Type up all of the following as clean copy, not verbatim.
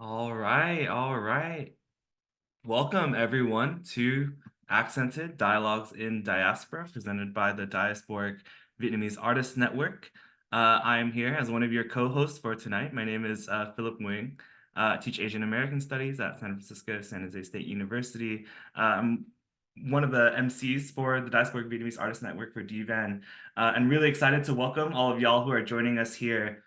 All right, all right. Welcome everyone to Accented Dialogues in Diaspora, presented by the Diasporic Vietnamese Artists Network. I am here as one of your co-hosts for tonight. My name is Philip Nguyen. I teach Asian American Studies at San Francisco San Jose State University. I'm one of the MCs for the Diasporic Vietnamese Artists Network for DVAN, and really excited to welcome all of y'all who are joining us here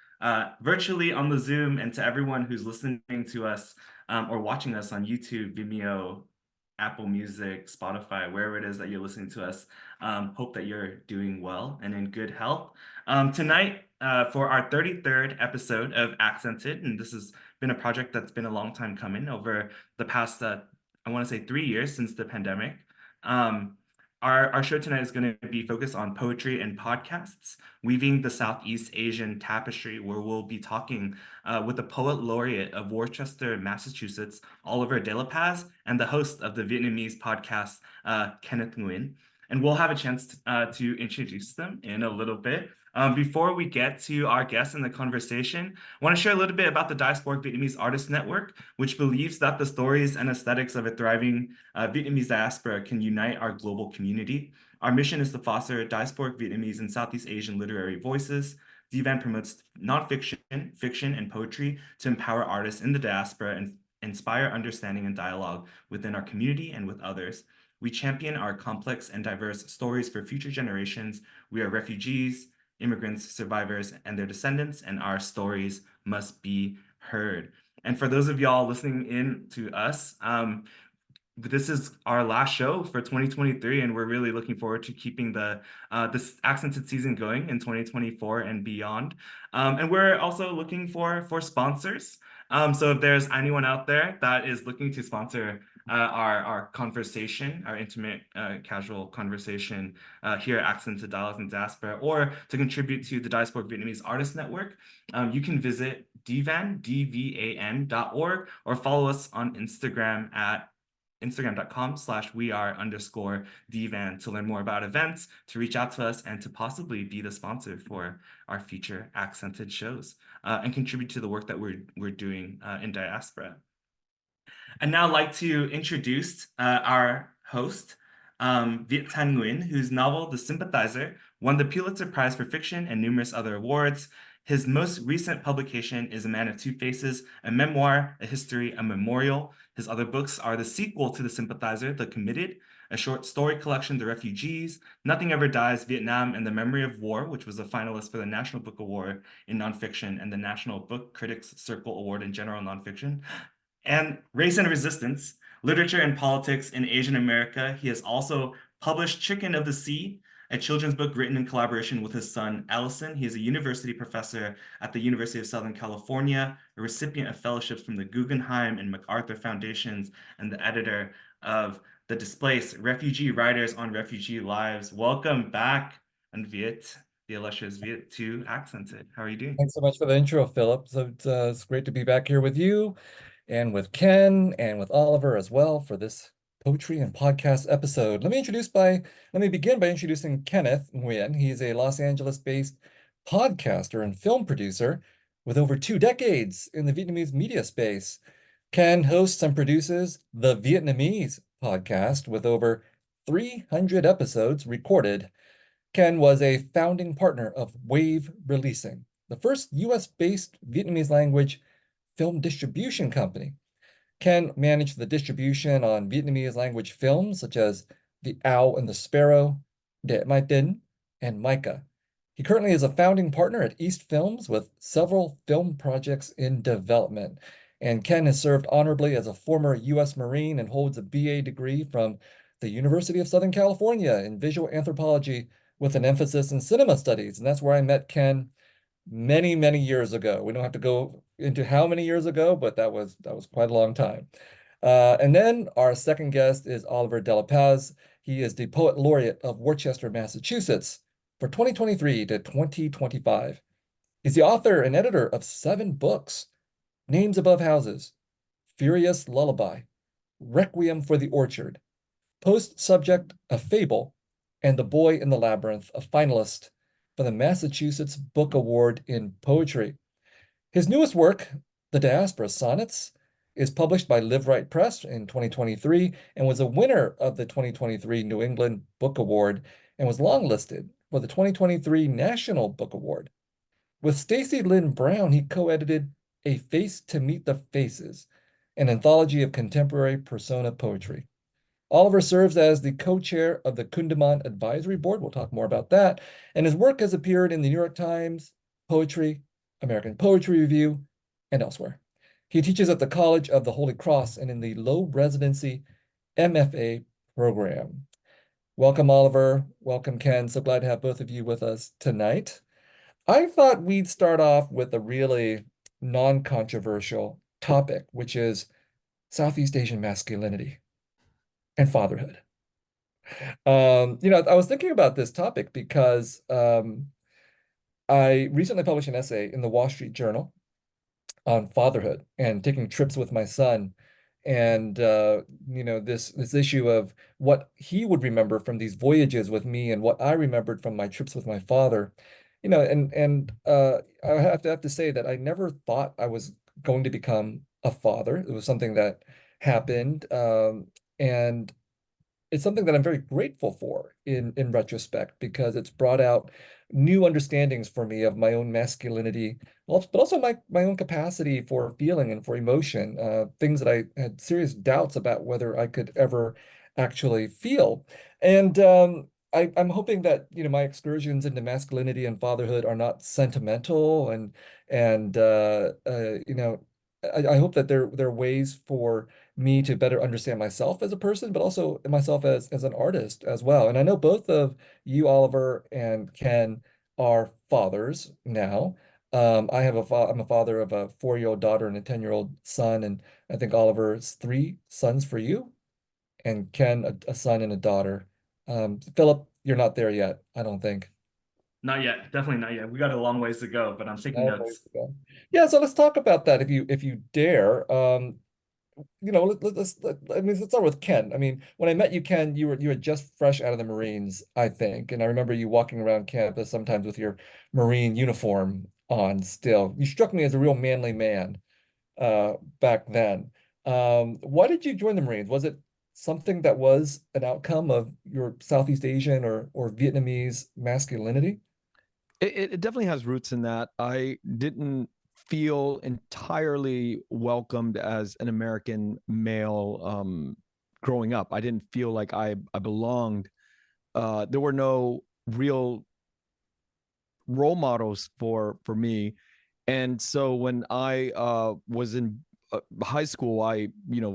virtually on the Zoom, and to everyone who's listening to us or watching us on YouTube, Vimeo, Apple Music, Spotify, wherever it is that you're listening to us. Hope that you're doing well and in good health. Tonight, for our 33rd episode of Accented, and this has been a project that's been a long time coming over the past, I want to say 3 years since the pandemic. Our show tonight is going to be focused on poetry and podcasts, weaving the Southeast Asian tapestry, where we'll be talking with the Poet Laureate of Worcester, Massachusetts, Oliver De La Paz, and the host of the Vietnamese podcast, Kenneth Nguyen. And we'll have a chance to introduce them in a little bit. Before we get to our guests in the conversation, I want to share a little bit about the Diasporic Vietnamese Artists Network, which believes that the stories and aesthetics of a thriving Vietnamese diaspora can unite our global community. Our mission is to foster diasporic Vietnamese and Southeast Asian literary voices. DVAN promotes nonfiction, fiction, and poetry to empower artists in the diaspora and inspire understanding and dialogue within our community and with others. We champion our complex and diverse stories for future generations. We are refugees, immigrants, survivors, and their descendants, and our stories must be heard. And for those of y'all listening in to us, this is our last show for 2023, and we're really looking forward to keeping this accented season going in 2024 and beyond. And we're also looking for sponsors. So if there's anyone out there that is looking to sponsor our conversation, our intimate, casual conversation here at Accented Dialogues in Diaspora, or to contribute to the Diasporic Vietnamese Artists Network, you can visit DVAN, DVAN.org, or follow us on Instagram at Instagram.com/weare_DVAN to learn more about events, to reach out to us, and to possibly be the sponsor for our future accented shows and contribute to the work that we're doing in diaspora. I'd now like to introduce our host, Viet Thanh Nguyen, whose novel, The Sympathizer, won the Pulitzer Prize for Fiction and numerous other awards. His most recent publication is A Man of Two Faces, a memoir, a history, a memorial. His other books are the sequel to The Sympathizer, The Committed, a short story collection, The Refugees, Nothing Ever Dies, Vietnam, and The Memory of War, which was a finalist for the National Book Award in Nonfiction and the National Book Critics Circle Award in General Nonfiction, and Race and Resistance, Literature and Politics in Asian America. He has also published Chicken of the Sea, a children's book written in collaboration with his son, Allison. He is a university professor at the University of Southern California, a recipient of fellowships from the Guggenheim and MacArthur Foundations, and the editor of The Displaced, Refugee Writers on Refugee Lives. Welcome back, and Viet, the illustrious Viet, to Accented. How are you doing? Thanks so much for the intro, Philip. So it's great to be back here with you and with Ken and with Oliver as well for this poetry and podcast episode. Let me begin by introducing Kenneth Nguyen. He's a Los Angeles-based podcaster and film producer with over 2 decades in the Vietnamese media space. Ken hosts and produces the Vietnamese podcast with over 300 episodes recorded. Ken was a founding partner of Wave Releasing, the first US-based Vietnamese language film distribution company. Ken managed the distribution on Vietnamese language films such as The Owl and the Sparrow, De Mai Tin, and Micah. He currently is a founding partner at East Films with several film projects in development. And Ken has served honorably as a former US Marine and holds a BA degree from the University of Southern California in visual anthropology with an emphasis in cinema studies. And that's where I met Ken many, many years ago. We don't have to go into how many years ago, but that was quite a long time. And then our second guest is Oliver De La Paz. He is the Poet Laureate of Worcester, Massachusetts for 2023 to 2025. He's the author and editor of 7 books: Names Above Houses, Furious Lullaby, Requiem for the Orchard, Post Subject, A Fable, and The Boy in the Labyrinth, a finalist for the Massachusetts Book Award in Poetry. His newest work, The Diaspora Sonnets, is published by Liveright Press in 2023 and was a winner of the 2023 New England Book Award and was longlisted for the 2023 National Book Award. With Stacey Lynn Brown, he co-edited A Face to Meet the Faces, an anthology of contemporary persona poetry. Oliver serves as the co-chair of the Kundiman Advisory Board. We'll talk more about that. And his work has appeared in the New York Times, Poetry, American Poetry Review, and elsewhere. He teaches at the College of the Holy Cross and in the Low-Residency MFA Program. Welcome, Oliver. Welcome, Ken. So glad to have both of you with us tonight. I thought we'd start off with a really non-controversial topic, which is Southeast Asian masculinity and fatherhood. I was thinking about this topic because I recently published an essay in the Wall Street Journal on fatherhood and taking trips with my son, and this issue of what he would remember from these voyages with me and what I remembered from my trips with my father. I have to say that I never thought I was going to become a father. It was something that happened, and it's something that I'm very grateful for in retrospect because it's brought out new understandings for me of my own masculinity, but also my own capacity for feeling and for emotion, things that I had serious doubts about whether I could ever actually feel. And I'm hoping that my excursions into masculinity and fatherhood are not sentimental and I hope that there are ways for me to better understand myself as a person, but also myself as an artist as well. And I know both of you, Oliver and Ken, are fathers now. I'm a father of a 4-year-old daughter and a 10-year-old son, and I think Oliver, it's 3 sons for you, and Ken, a son and a daughter. Philip, you're not there yet, I don't think. Not yet, definitely not yet. We got a long ways to go, but I'm taking No ways notes. to go. Yeah, so let's talk about that if you dare. Let's start with Ken. I mean, when I met you, Ken, you were just fresh out of the Marines, I think, and I remember you walking around campus sometimes with your Marine uniform on still. You struck me as a real manly man back then. Why did you join the Marines? Was it something that was an outcome of your Southeast Asian or Vietnamese masculinity? It definitely has roots in that. I didn't feel entirely welcomed as an American male growing up. I didn't feel like I belonged. There were no real role models for me. And so when I was in high school, I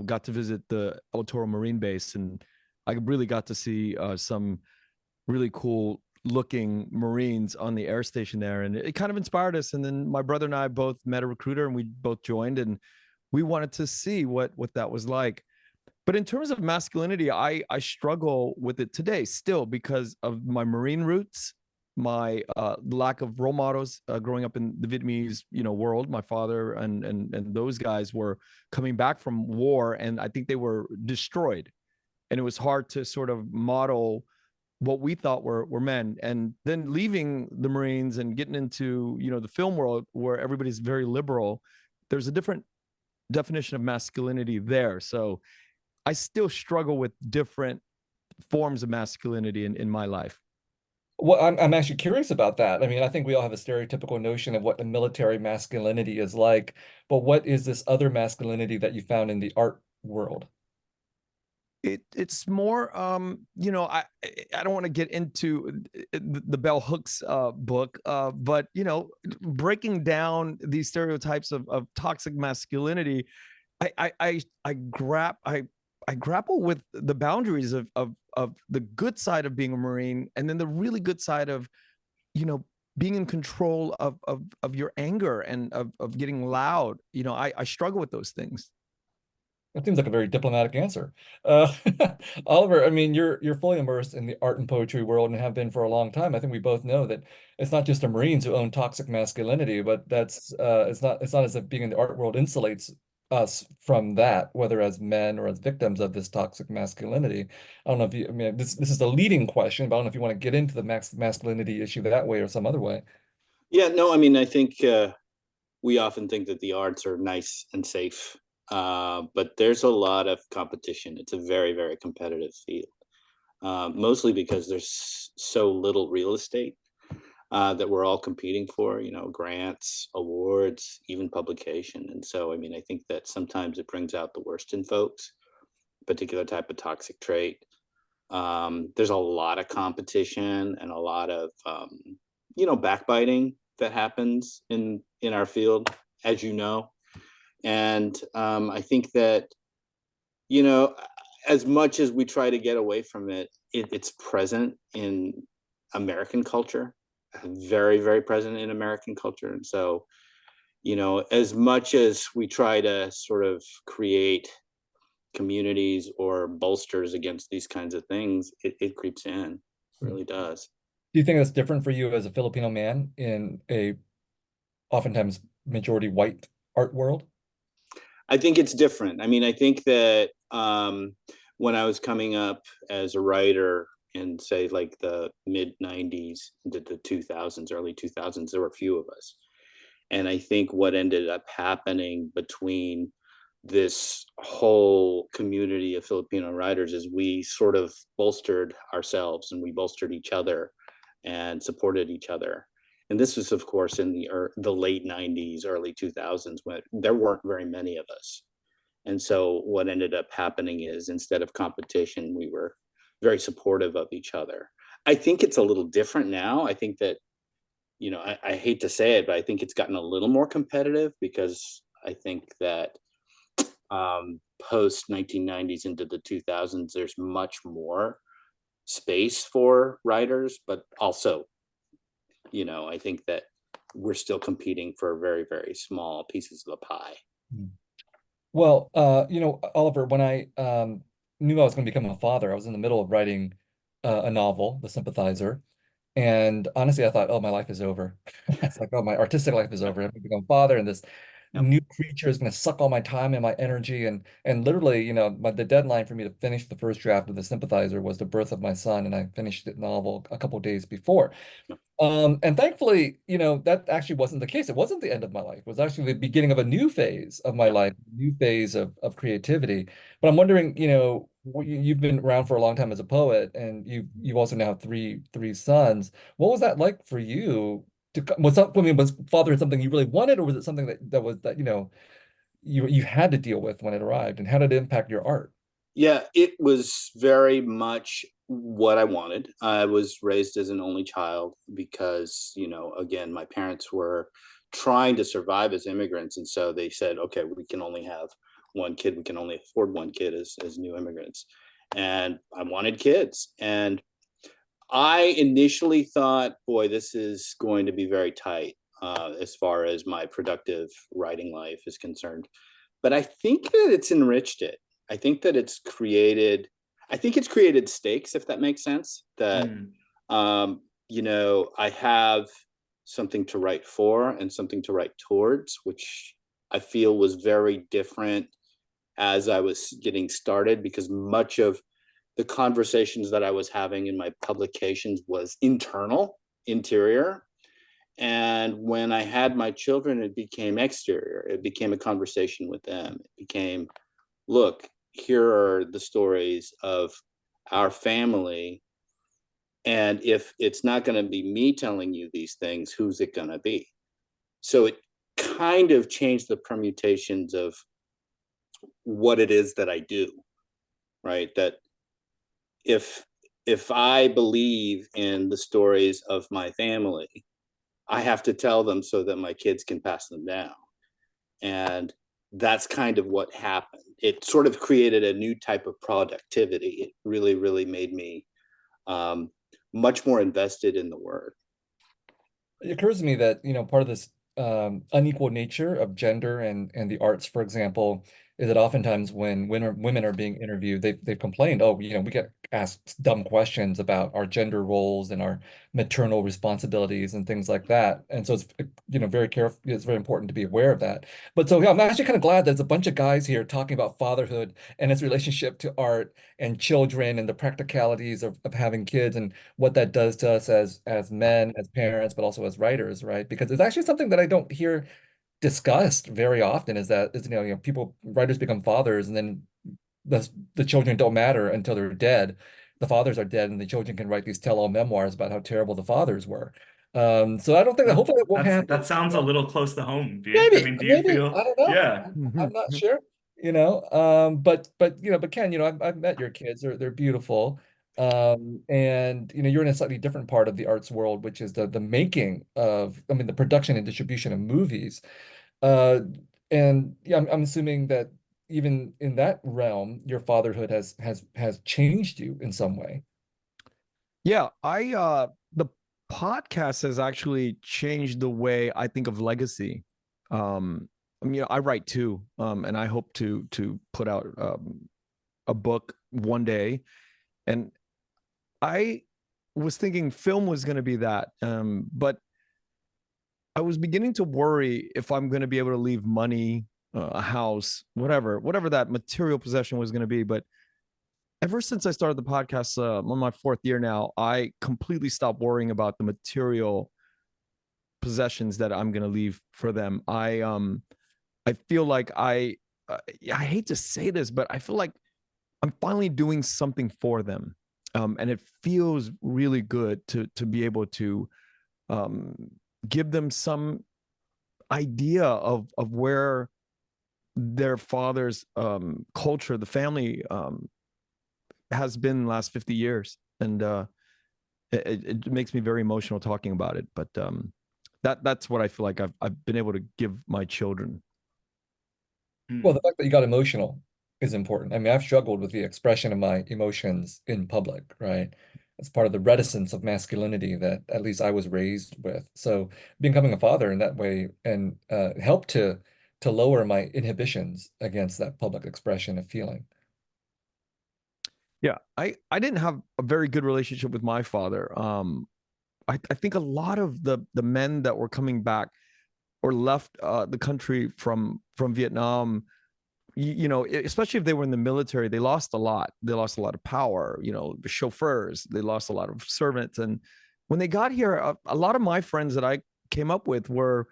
got to visit the El Toro Marine Base, and I really got to see some really cool looking Marines on the air station there, and it kind of inspired us. And then my brother and I both met a recruiter, and we both joined, and we wanted to see what that was like. But in terms of masculinity, I struggle with it today still because of my Marine roots, my lack of role models growing up in the Vietnamese world. My father and those guys were coming back from war, and I think they were destroyed, and it was hard to sort of model what we thought were men. And then leaving the Marines and getting into the film world where everybody's very liberal, there's a different definition of masculinity there. So I still struggle with different forms of masculinity in my life. Well, I'm actually curious about that. I mean, I think we all have a stereotypical notion of what a military masculinity is like, but what is this other masculinity that you found in the art world? It's more I don't want to get into the bell hooks book, but breaking down these stereotypes of toxic masculinity, I grapple with the boundaries of the good side of being a Marine, and then the really good side of being in control of your anger and of getting loud. I struggle with those things. That seems like a very diplomatic answer. Uh, Oliver, I mean, you're fully immersed in the art and poetry world and have been for a long time. I think we both know that it's not just the Marines who own toxic masculinity, but that's it's not as if being in the art world insulates us from that, whether as men or as victims of this toxic masculinity. I don't know if you, I mean, this is a leading question, but I don't know if you want to get into the masculinity issue that way or some other way. Yeah, no, I mean, I think we often think that the arts are nice and safe. but there's a lot of competition. It's a very, very competitive field, mostly because there's so little real estate that we're all competing for, grants, awards, even publication. And so, I mean, I think that sometimes it brings out the worst in folks, a particular type of toxic trait. There's a lot of competition and a lot of, backbiting that happens in our field, as you know. And I think that, as much as we try to get away from it, it's present in American culture, very, very present in American culture. And so, as much as we try to sort of create communities or bolsters against these kinds of things, it creeps in, it really does. Do you think that's different for you as a Filipino man in a oftentimes majority white art world? I think it's different. I mean, I think that when I was coming up as a writer in, say, like the mid 90s into the 2000s, early 2000s, there were a few of us. And I think what ended up happening between this whole community of Filipino writers is we sort of bolstered ourselves and we bolstered each other and supported each other. And this was, of course, in the late 90s, early 2000s, when there weren't very many of us. And so what ended up happening is, instead of competition, we were very supportive of each other. I think it's a little different now. I think that, I hate to say it, but I think it's gotten a little more competitive, because I think that post 1990s into the 2000s, there's much more space for writers, but also, I think that we're still competing for very, very small pieces of the pie. Well, Oliver, when I knew I was going to become a father, I was in the middle of writing a novel, The Sympathizer. And honestly, I thought, oh, my life is over. It's like, oh, my artistic life is over. I'm going to become a father, and this new creature is going to suck all my time and my energy. And literally, the deadline for me to finish the first draft of The Sympathizer was the birth of my son, and I finished the novel a couple of days before. And thankfully, that actually wasn't the case. It wasn't the end of my life. It was actually the beginning of a new phase of my life, a new phase of creativity. But I'm wondering, you've been around for a long time as a poet, and you also now have three sons. What was that like for you? Was fatherhood something you really wanted, or was it something that you had to deal with when it arrived? And how did it impact your art? Yeah, it was very much what I wanted. I was raised as an only child because, again, my parents were trying to survive as immigrants. And so they said, okay, we can only have one kid. We can only afford one kid as new immigrants. And I wanted kids. And I initially thought, boy, this is going to be very tight as far as my productive writing life is concerned. But I think that it's enriched it. I think it's created stakes, if that makes sense, that, I have something to write for and something to write towards, which I feel was very different as I was getting started, because much of the conversations that I was having in my publications was interior. And when I had my children, it became exterior. It became a conversation with them. It became, look, here are the stories of our family. And if it's not going to be me telling you these things, who's it going to be? So it kind of changed the permutations of what it is that I do, right? That if I believe in the stories of my family, I have to tell them so that my kids can pass them down. And that's kind of what happened. It sort of created a new type of productivity. It really, really made me much more invested in the work. It occurs to me that, part of this unequal nature of gender and the arts, for example, is that oftentimes when women are being interviewed, they've complained, oh, we get asked dumb questions about our gender roles and our maternal responsibilities and things like that. And so it's, very careful. It's very important to be aware of that. But so yeah, I'm actually kind of glad there's a bunch of guys here talking about fatherhood and its relationship to art and children and the practicalities of having kids and what that does to us as men, as parents, but also as writers, right? Because it's actually something that I don't hear discussed very often is that writers become fathers, and then the children don't matter until they're dead. The fathers are dead, and the children can write these tell-all memoirs about how terrible the fathers were. So I don't think that, hopefully it won't happen. That sounds a little close to home, Viet. I Maybe, mean, do you maybe, feel? I don't know. Yeah. I'm not sure, but Ken, I've met your kids. They're beautiful. And you're in a slightly different part of the arts world, which is the making of, I mean, the production and distribution of movies. Uh, and yeah, I'm assuming that even in that realm, your fatherhood has changed you in some way. Yeah, the podcast has actually changed the way I think of legacy. I mean, I write too, and I hope to put out a book one day. And I was thinking film was going to be that, but I was beginning to worry if I'm going to be able to leave money, a house, whatever that material possession was going to be. But ever since I started the podcast, on my 4th year now, I completely stopped worrying about the material possessions that I'm going to leave for them. I feel like I hate to say this, but I feel like I'm finally doing something for them. And it feels really good to be able to give them some idea of where their father's culture, the family, has been the last 50 years. And it makes me very emotional talking about it. But that's what I feel like I've been able to give my children. Well, the fact that you got emotional is important. I mean, I've struggled with the expression of my emotions in public, right? It's part of the reticence of masculinity that at least I was raised with. So becoming a father in that way and helped to lower my inhibitions against that public expression of feeling. Yeah, I didn't have a very good relationship with my father. I think a lot of the men that were coming back or left the country from Vietnam, especially if they were in the military, they lost a lot. They lost a lot of power, the chauffeurs, they lost a lot of servants. And when they got here, a lot of my friends that I came up with were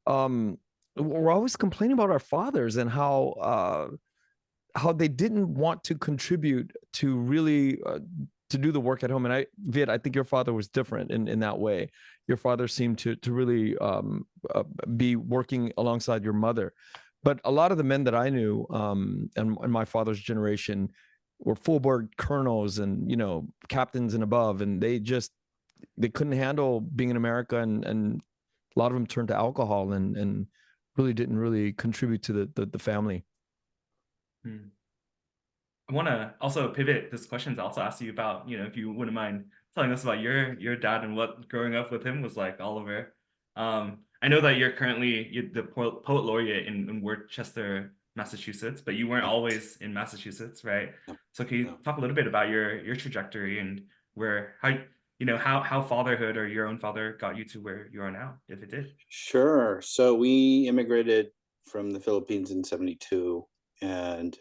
always complaining about our fathers and how they didn't want to contribute to really to do the work at home. And Viet, I think your father was different in that way. Your father seemed to really be working alongside your mother. But a lot of the men that I knew, and my father's generation, were full-board colonels and captains and above, and they couldn't handle being in America, and a lot of them turned to alcohol and really didn't contribute to the family. I want to also pivot this question to also ask you about, if you wouldn't mind telling us about your dad and what growing up with him was like, Oliver. I know that you're currently the Poet Laureate in Worcester, Massachusetts, but you weren't always in Massachusetts, right? So can you talk a little bit about your trajectory and how fatherhood or your own father got you to where you are now, if it did? Sure. So we immigrated from the Philippines in 1972, and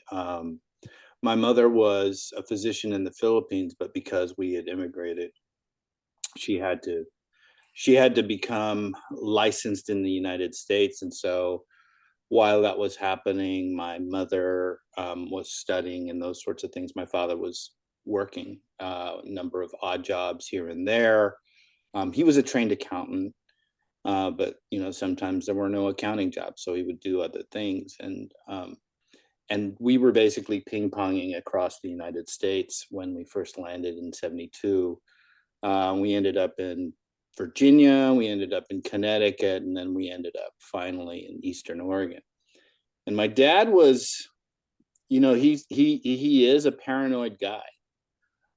my mother was a physician in the Philippines, but because we had immigrated, she had to become licensed in the United States. And so while that was happening, my mother was studying and those sorts of things. My father was working a number of odd jobs here and there. He was a trained accountant, but sometimes there were no accounting jobs, so he would do other things. And we were basically ping-ponging across the United States when we first landed in 1972. We ended up in Virginia, we ended up in Connecticut, and then we ended up finally in Eastern Oregon. And my dad was, he is a paranoid guy.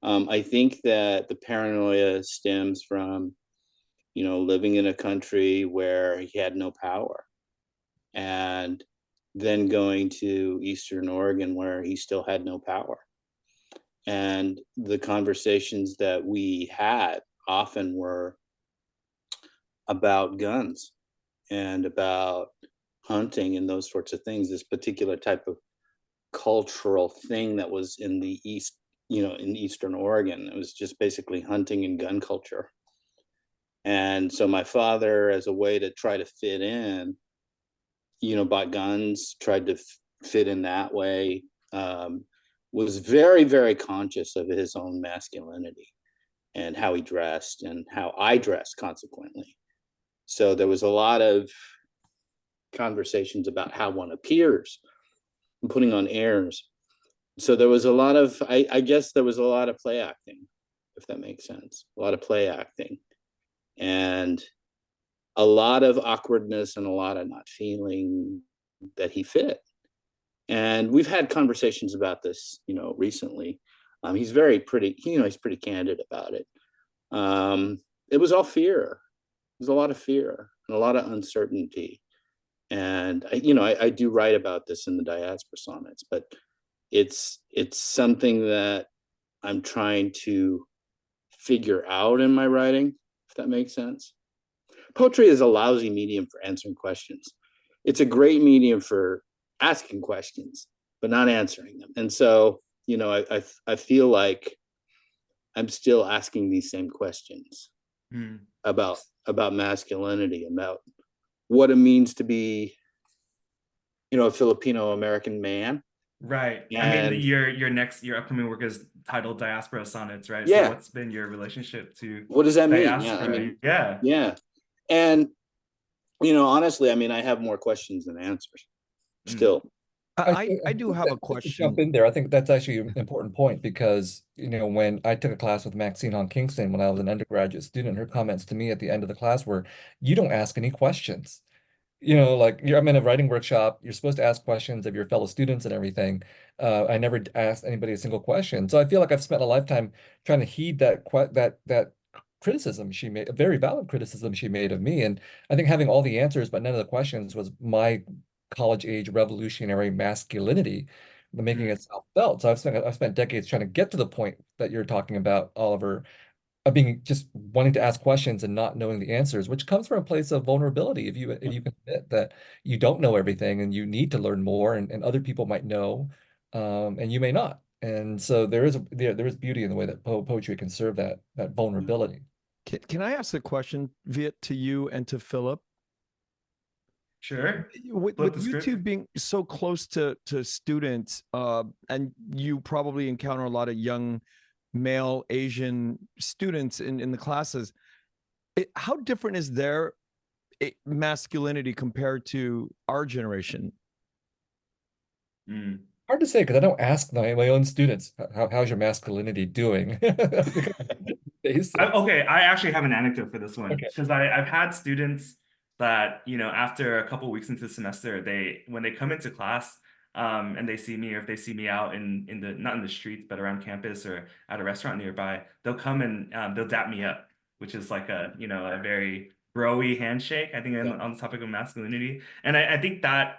I think that the paranoia stems from, living in a country where he had no power, and then going to Eastern Oregon where he still had no power. And the conversations that we had often were about guns and about hunting and those sorts of things, this particular type of cultural thing that was in the East, in Eastern Oregon. It was just basically hunting and gun culture. And so my father, as a way to try to fit in, bought guns, tried to fit in that way, was very, very conscious of his own masculinity and how he dressed and how I dressed consequently. So there was a lot of conversations about how one appears and putting on airs. So there was a lot of, I guess there was a lot of play acting, if that makes sense, a lot of play acting and a lot of awkwardness and a lot of not feeling that he fit. And we've had conversations about this, recently. He's pretty candid about it. It was all fear. There's a lot of fear and a lot of uncertainty. And I do write about this in the Diaspora Sonnets, but it's something that I'm trying to figure out in my writing, if that makes sense. Poetry is a lousy medium for answering questions. It's a great medium for asking questions, but not answering them. And so, I feel like I'm still asking these same questions about masculinity, about what it means to be, a Filipino American man. Right. And I mean, your upcoming work is titled Diaspora Sonnets, right? Yeah. So what's been your relationship to what does that mean? diaspora? Yeah. And, honestly, I have more questions than answers still. I do have a Just to question. jump in there. I think that's actually an important point because, when I took a class with Maxine on Kingston when I was an undergraduate student, her comments to me at the end of the class were, you don't ask any questions. Like I'm in a writing workshop, you're supposed to ask questions of your fellow students and everything. I never asked anybody a single question. So I feel like I've spent a lifetime trying to heed that criticism she made, a very valid criticism she made of me. And I think having all the answers but none of the questions was my college age revolutionary masculinity making itself felt. So I've spent decades trying to get to the point that you're talking about, Oliver, of being just wanting to ask questions and not knowing the answers, which comes from a place of vulnerability. If you can admit that you don't know everything and you need to learn more, and other people might know, and you may not. And so there is beauty in the way that poetry can serve that vulnerability. Can I ask a question, Viet, to you and to Philip? Sure. With you two being so close to students, and you probably encounter a lot of young male Asian students in the classes, how different is their masculinity compared to our generation? Hard to say because I don't ask my own students, how's your masculinity doing? Okay, I actually have an anecdote for this one Okay. because I've had students that, after a couple weeks into the semester, when they come into class, and they see me, or if they see me out not in the streets, but around campus or at a restaurant nearby, they'll come and they'll dap me up, which is like a very bro-y handshake, I think, on the topic of masculinity. And I think that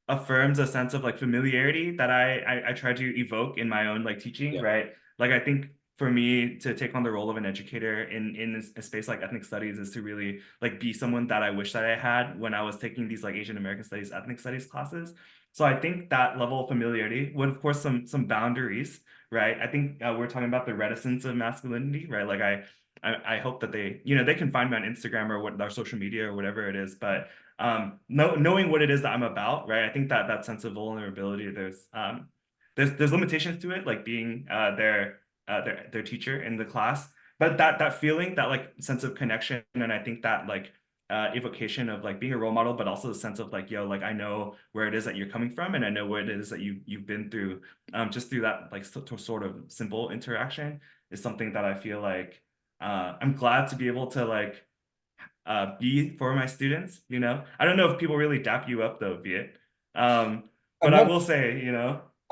affirms a sense of like familiarity that I try to evoke in my own like teaching, right? Like I think for me to take on the role of an educator in a space like ethnic studies is to really like be someone that I wish that I had when I was taking these like Asian American studies, ethnic studies classes. So I think that level of familiarity with, of course, some boundaries, right? I think we're talking about the reticence of masculinity, right? Like I hope that they can find me on Instagram or our social media or whatever it is, but knowing what it is that I'm about, right? I think that sense of vulnerability, there's limitations to it, like being their teacher in the class, but that feeling, that like sense of connection, and I think that like evocation of like being a role model, but also the sense of like, yo, like I know where it is that you're coming from, and I know what it is that you've been through, just through that like sort of simple interaction is something that I feel like I'm glad to be able to like be for my students. I don't know if people really dap you up though, Viet. But I will say,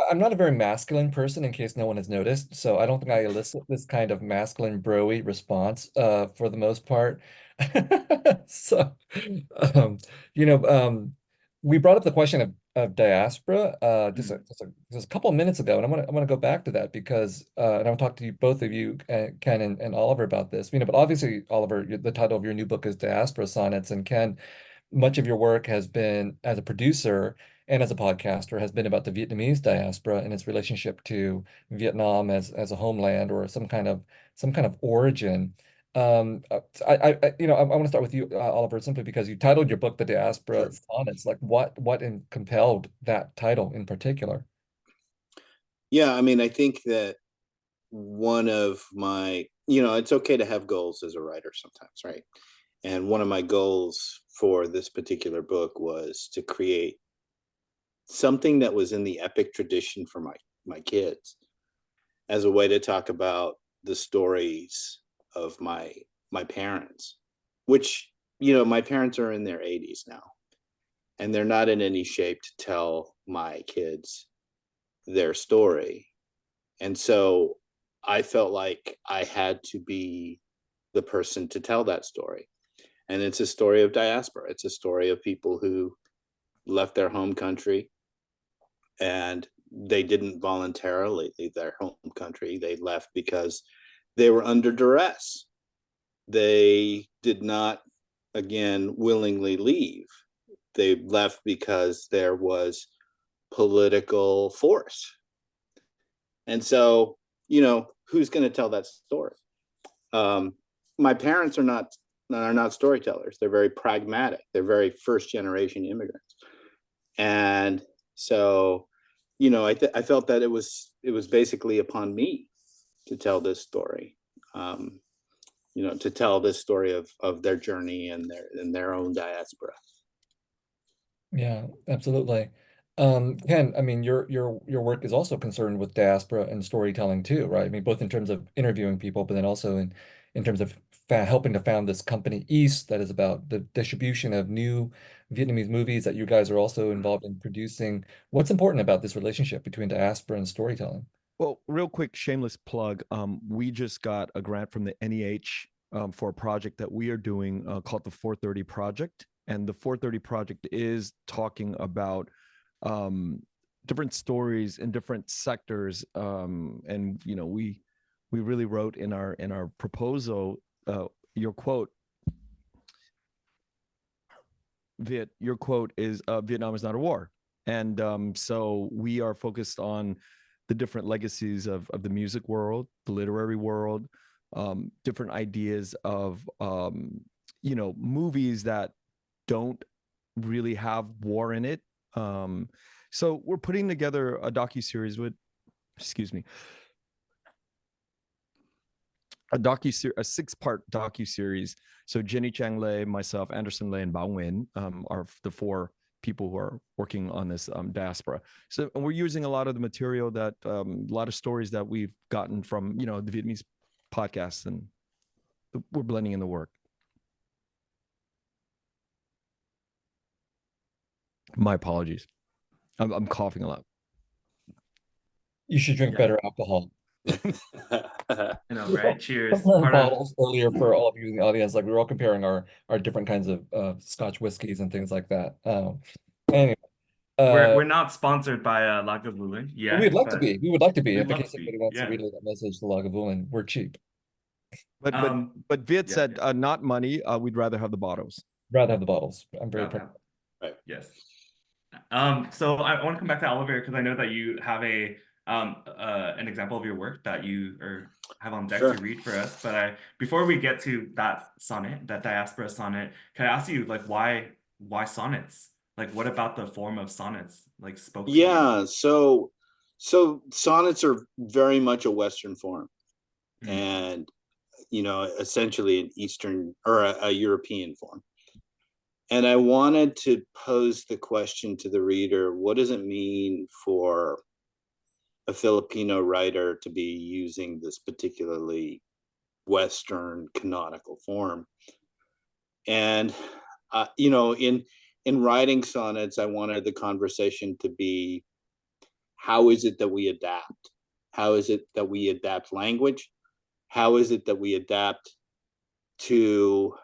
I'm not a very masculine person, in case no one has noticed, so I don't think I elicit this kind of masculine bro-y response for the most part. So, um, you know, um, we brought up the question of diaspora just a couple of minutes ago, and I want to go back to that because and I want to talk to you, both of you, Ken and Oliver, about this. But obviously, Oliver, the title of your new book is Diaspora Sonnets, and Ken, much of your work has been as a producer and as a podcaster has been about the Vietnamese diaspora and its relationship to Vietnam as a homeland or some kind of origin. I want to start with you, Oliver, simply because you titled your book The Diaspora Sure. Sonnets. Like compelled that title in particular? Yeah, I mean, I think that one of my, it's okay to have goals as a writer sometimes, right? And one of my goals for this particular book was to create something that was in the epic tradition for my kids, as a way to talk about the stories of my parents, which, my parents are in their 80s now, and they're not in any shape to tell my kids their story. And so I felt like I had to be the person to tell that story. And it's a story of diaspora. It's a story of people who left their home country, and they didn't voluntarily leave their home country. They left because they were under duress. They did not, again, willingly leave. They left because there was political force. And so, who's going to tell that story? My parents are not storytellers. They're very pragmatic. They're very first generation immigrants. And so, I felt that it was basically upon me to tell this story, to tell this story of their journey and their own diaspora. Yeah, absolutely. Ken, I mean, your work is also concerned with diaspora and storytelling too, right? I mean, both in terms of interviewing people, but then also in terms of helping to found this company East that is about the distribution of new Vietnamese movies that you guys are also involved in producing. What's important about this relationship between diaspora and storytelling? Well, real quick, shameless plug. We just got a grant from the NEH for a project that we are doing called the 430 Project. And the 430 Project is talking about different stories in different sectors. And we really wrote in our proposal your quote. Viet, your quote is Vietnam is not a war. And so we are focused on the different legacies of the music world, the literary world, different ideas of movies that don't really have war in it. So we're putting together a docuseries with, excuse me, a 6-part docuseries. So Jenny Chang Lei, myself, Anderson Lei, and Bao Nguyen are the 4 people who are working on this diaspora. So and we're using a lot of the material that a lot of stories that we've gotten from the Vietnamese podcasts, and we're blending in the work. My apologies. I'm coughing a lot. You should drink better alcohol. Right? Cheers. Comparing bottles earlier for all of you in the audience, like we were all comparing our different kinds of Scotch whiskeys and things like that. Anyway, we're not sponsored by Lagavulin yet. we'd like to be. We would like to be. We'd If in love case to be, anybody wants to yeah. relay that message to Lagavulin, we're cheap. But Viet said not money. We'd rather have the bottles. Rather have the bottles. I'm very proud. Right. Yes. So I want to come back to Oliver because I know that you have an example of your work that you have on deck Sure. to read for us. But before we get to that sonnet, that diaspora sonnet, can I ask you why sonnets? Like, what about the form of sonnets spoke to you? Yeah, so sonnets are very much a Western form, and essentially an Eastern or a European form. And I wanted to pose the question to the reader: what does it mean for a Filipino writer to be using this particularly Western canonical form? And in writing sonnets, I wanted the conversation to be, how is it that we adapt? How is it that we adapt language? How is it that we adapt to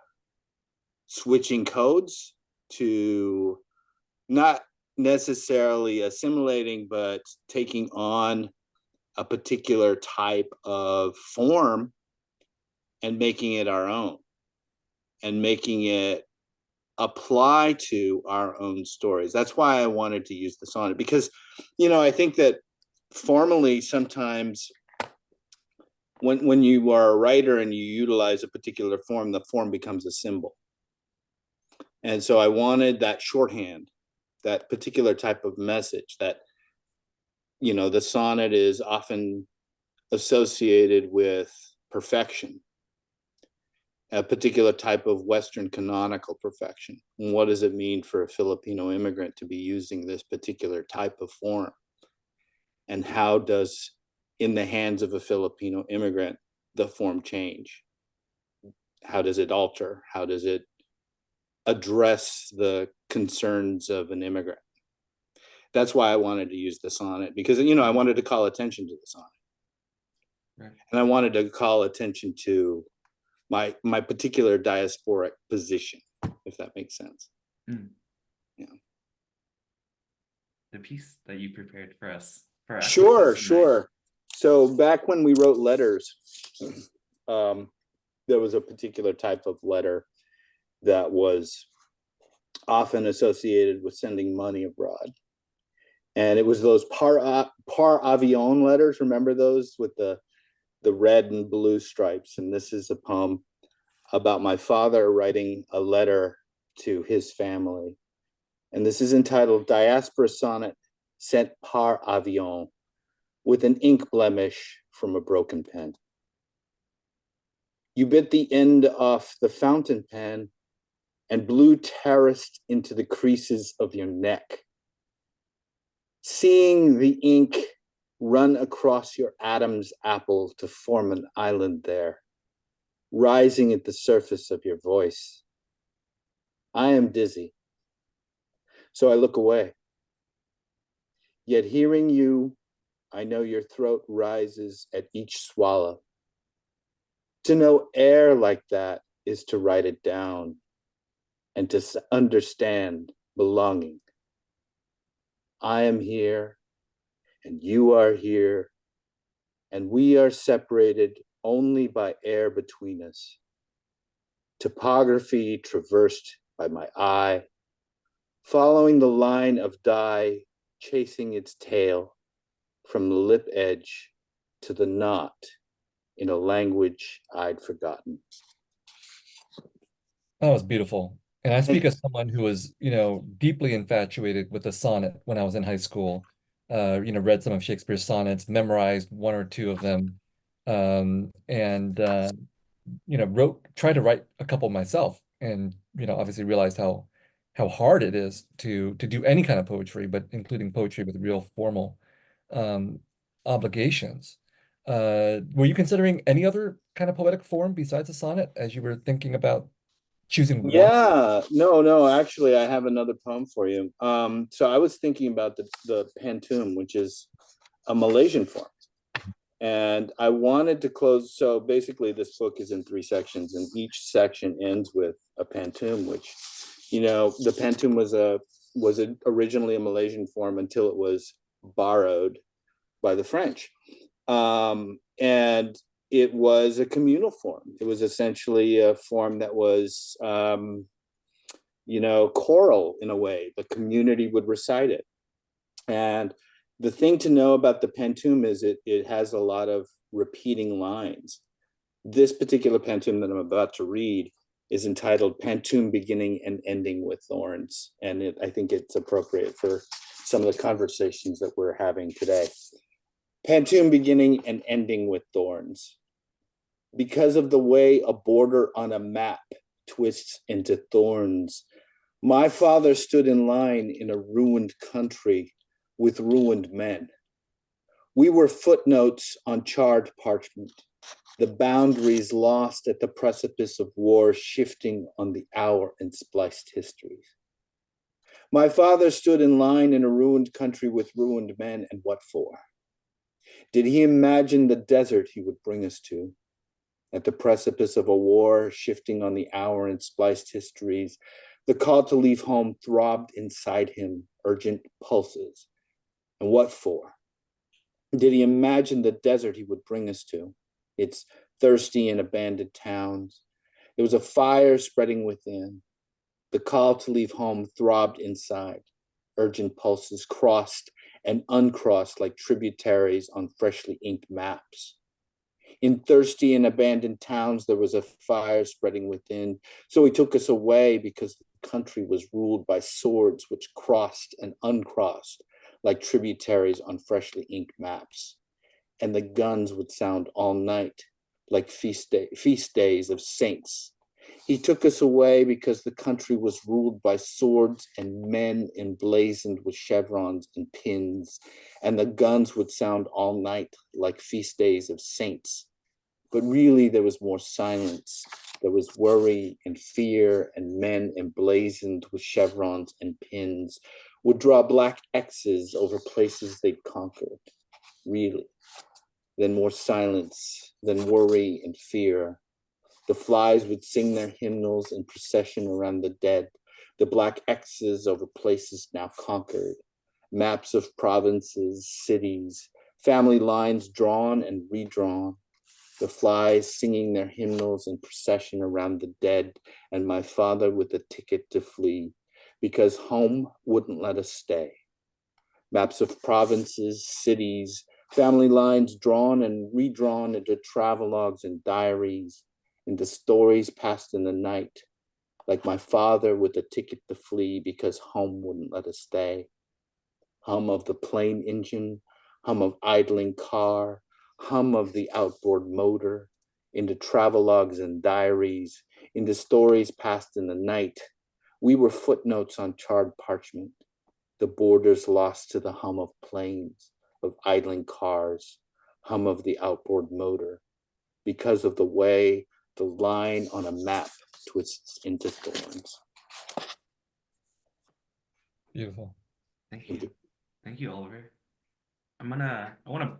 switching codes, to not necessarily assimilating, but taking on a particular type of form and making it our own, and making it apply to our own stories? That's why I wanted to use the sonnet, because I think that formally sometimes when you are a writer and you utilize a particular form, the form becomes a symbol. And so I wanted that shorthand, that particular type of message that, you know, the sonnet is often associated with perfection, a particular type of Western canonical perfection. And what does it mean for a Filipino immigrant to be using this particular type of form? And how does, in the hands of a Filipino immigrant, the form change? How does it alter? How does it address the concerns of an immigrant? That's why I wanted to use the sonnet, because, you know, I wanted to call attention to the sonnet. Right. And I wanted to call attention to my particular diasporic position, if that makes sense. Mm. Yeah. The piece that you prepared for us. Sure. So back when we wrote letters, there was a particular type of letter that was often associated with sending money abroad. And it was those par avion letters. Remember those with the red and blue stripes? And this is a poem about my father writing a letter to his family. And this is entitled Diaspora Sonnet Sent par avion, with an ink blemish from a broken pen. You bit the end off the fountain pen and blue terraced into the creases of your neck. Seeing the ink run across your Adam's apple to form an island there, rising at the surface of your voice. I am dizzy, so I look away. Yet hearing you, I know your throat rises at each swallow. To know air like that is to write it down and to understand belonging. I am here and you are here, and we are separated only by air between us. Topography traversed by my eye, following the line of dye, chasing its tail from the lip edge to the knot in a language I'd forgotten. That was beautiful. And I speak as someone who was, you know, deeply infatuated with the sonnet when I was in high school. You know, read some of Shakespeare's sonnets, memorized one or two of them, and you know, tried to write a couple myself, and you know, obviously realized how hard it is to do any kind of poetry, but including poetry with real formal um, obligations. Were you considering any other kind of poetic form besides a sonnet as you were thinking about choosing one? Yeah, no, actually, I have another poem for you. So I was thinking about the pantoum, which is a Malaysian form. And I wanted to close, so basically this book is in 3 sections, and each section ends with a pantoum, which, you know, the pantoum was originally a Malaysian form until it was borrowed by the French. And it was a communal form. It was essentially a form that was, you know, choral in a way. The community would recite it. And the thing to know about the pantoum is it has a lot of repeating lines. This particular pantoum that I'm about to read is entitled Pantoum Beginning and Ending with Thorns. And I think it's appropriate for some of the conversations that we're having today. Pantoum beginning and ending with thorns. Because of the way a border on a map twists into thorns, my father stood in line in a ruined country with ruined men. We were footnotes on charred parchment, the boundaries lost at the precipice of war, shifting on the hour in spliced histories. My father stood in line in a ruined country with ruined men, and what for? Did he imagine the desert he would bring us to? At the precipice of a war, shifting on the hour in spliced histories, the call to leave home throbbed inside him, urgent pulses. And what for? Did he imagine the desert he would bring us to? Its thirsty and abandoned towns. There was a fire spreading within. The call to leave home throbbed inside. Urgent pulses crossed and uncrossed like tributaries on freshly inked maps. In thirsty and abandoned towns, there was a fire spreading within. So he took us away because the country was ruled by swords which crossed and uncrossed like tributaries on freshly inked maps. And the guns would sound all night like feast days of saints. He took us away because the country was ruled by swords and men emblazoned with chevrons and pins, and the guns would sound all night like feast days of saints. But really, there was more silence. There was worry and fear, and men emblazoned with chevrons and pins would draw black X's over places they'd conquered. Really. Then more silence, then worry and fear. The flies would sing their hymnals in procession around the dead, the black X's over places now conquered, maps of provinces, cities, family lines drawn and redrawn, the flies singing their hymnals in procession around the dead, and my father with a ticket to flee, because home wouldn't let us stay. Maps of provinces, cities, family lines drawn and redrawn into travelogues and diaries, into stories passed in the night, like my father with a ticket to flee because home wouldn't let us stay. Hum of the plane engine, hum of idling car, hum of the outboard motor, into travelogues and diaries, into stories passed in the night. We were footnotes on charred parchment, the borders lost to the hum of planes, of idling cars, hum of the outboard motor, because of the way the line on a map twists into thorns. Beautiful. Thank you. Thank you, Oliver. I want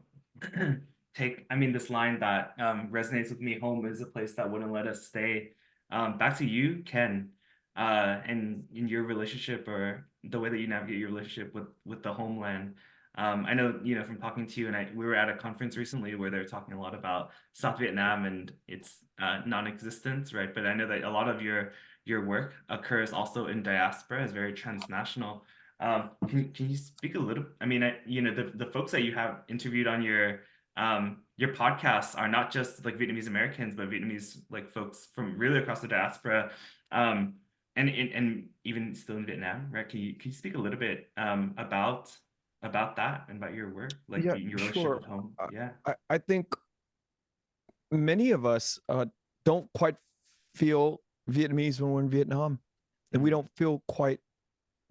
to take, this line that resonates with me, home is a place that wouldn't let us stay. Back to you, Ken, and in your relationship or the way that you navigate your relationship with the homeland. I know, from talking to you, and we were at a conference recently where they're talking a lot about South Vietnam and its non-existence, right? But I know that a lot of your work occurs also in diaspora, is very transnational. Can you speak a little? The folks that you have interviewed on your podcasts are not just like Vietnamese Americans, but Vietnamese like folks from really across the diaspora, and even still in Vietnam, right? Can you speak a little bit about that and about your work, like Yeah, your relationship sure. with home? Yeah. I think many of us don't quite feel Vietnamese when we're in Vietnam, and we don't feel quite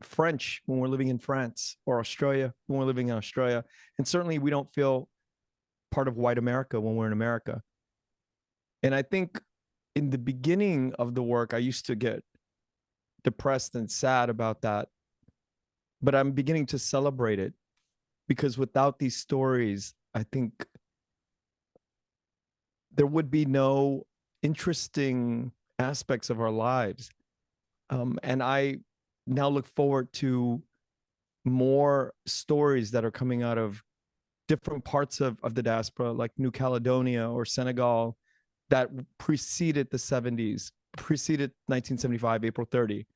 French when we're living in France, or Australia when we're living in Australia. And certainly we don't feel part of white America when we're in America. And I think in the beginning of the work, I used to get depressed and sad about that. But I'm beginning to celebrate it, because without these stories, I think there would be no interesting aspects of our lives. And I now look forward to more stories that are coming out of different parts of the diaspora, like New Caledonia or Senegal, that preceded the 70s, preceded 1975, April 30,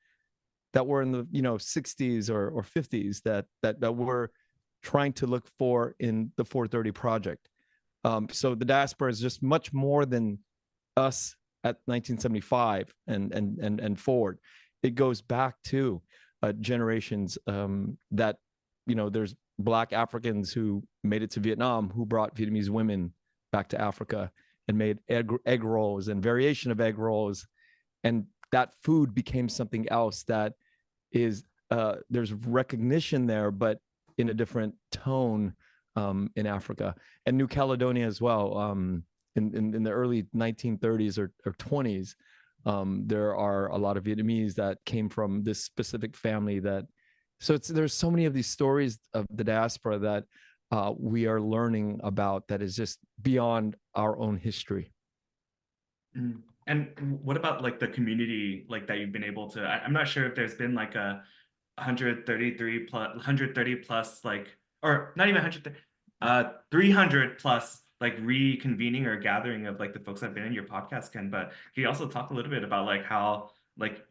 that were in the 60s or 50s, that we're trying to look for in the 430 project. So the diaspora is just much more than us at 1975 and forward. It goes back to generations that, there's Black Africans who made it to Vietnam, who brought Vietnamese women back to Africa and made egg rolls and variation of egg rolls. And that food became something else that is, there's recognition there, but in a different tone in Africa. And New Caledonia as well, in the early 1930s or 20s, there are a lot of Vietnamese that came from this specific family there's so many of these stories of the diaspora that we are learning about that is just beyond our own history. And what about like the community, like that you've been able to, I'm not sure if there's been like a 130 plus, like, or not even 130, 300 plus like reconvening or gathering of like the folks that have been in your podcast, Ken, but can you also talk a little bit about like how like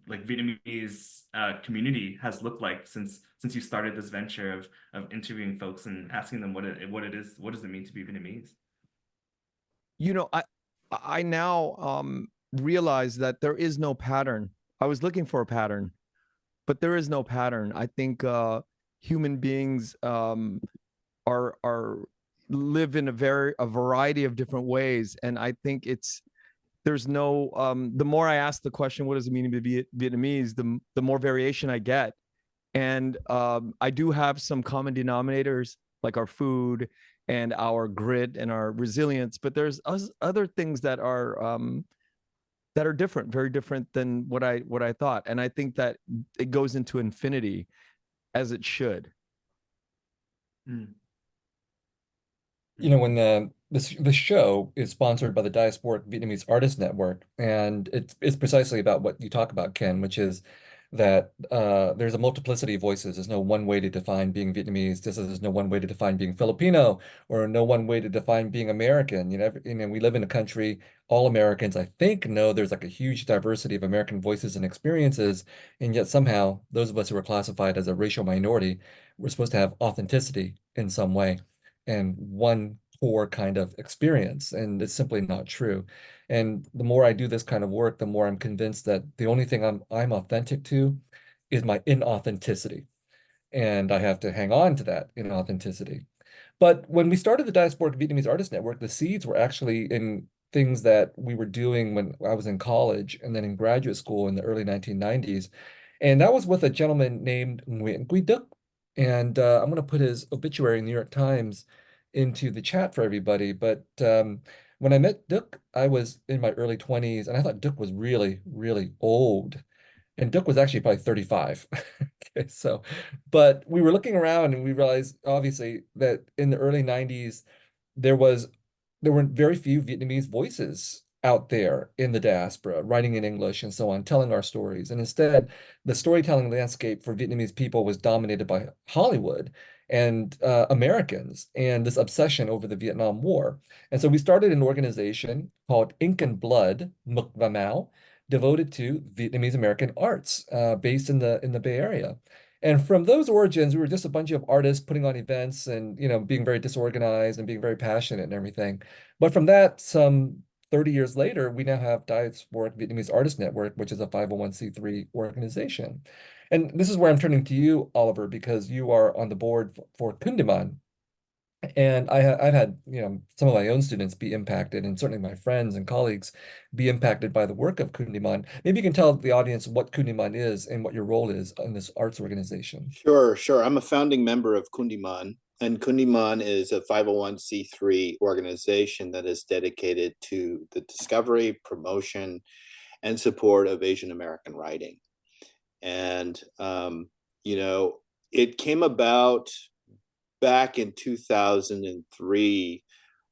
Vietnamese community has looked like since you started this venture of interviewing folks and asking them what it is, what does it mean to be Vietnamese? You know, I now realize that there is no pattern. I was looking for a pattern, but there is no pattern. I think human beings are live in a variety of different ways, and I think there's no the more I ask the question, what does it mean to be Vietnamese, the more variation I get. And I do have some common denominators like our food and our grit and our resilience, but there's other things that are different, very different than what I thought. And I think that it goes into infinity, as it should. Mm. You know, when the show is sponsored by the Diaspora Vietnamese Artist Network, and it's precisely about what you talk about, Ken, which is that there's a multiplicity of voices. There's no one way to define being Vietnamese, just as there's no one way to define being Filipino, or no one way to define being American. You know, we live in a country, all Americans, I think, know there's like a huge diversity of American voices and experiences, and yet somehow those of us who are classified as a racial minority, we're supposed to have authenticity in some way and one core kind of experience, and it's simply not true. And the more I do this kind of work, the more I'm convinced that the only thing I'm authentic to is my inauthenticity, and I have to hang on to that inauthenticity. But when we started the Diasporic Vietnamese Artist Network, the seeds were actually in things that we were doing when I was in college and then in graduate school in the early 1990s. And that was with a gentleman named Nguyen Quy Duc. And I'm going to put his obituary in the New York Times into the chat for everybody. But when I met Duc, I was in my early 20s, and I thought Duc was really, really old. And Duc was actually probably 35. Okay, so, but we were looking around and we realized obviously that in the early 90s, there was there were very few Vietnamese voices out there in the diaspora, writing in English and so on, telling our stories. And instead, the storytelling landscape for Vietnamese people was dominated by Hollywood and Americans and this obsession over the Vietnam War. And so we started an organization called Ink and Blood, Mc Và Mao, devoted to Vietnamese American arts, based in the Bay Area. And from those origins, we were just a bunch of artists putting on events and, you know, being very disorganized and being very passionate and everything. But from that, some 30 years later, we now have Diasporic Vietnamese Artist Network, which is a 501c3 organization. And this is where I'm turning to you, Oliver, because you are on the board for Kundiman. And I've had, you know, some of my own students be impacted, and certainly my friends and colleagues be impacted by the work of Kundiman. Maybe you can tell the audience what Kundiman is and what your role is in this arts organization. Sure, sure. I'm a founding member of Kundiman, and Kundiman is a 501c3 organization that is dedicated to the discovery, promotion, and support of Asian American writing. And, you know, it came about back in 2003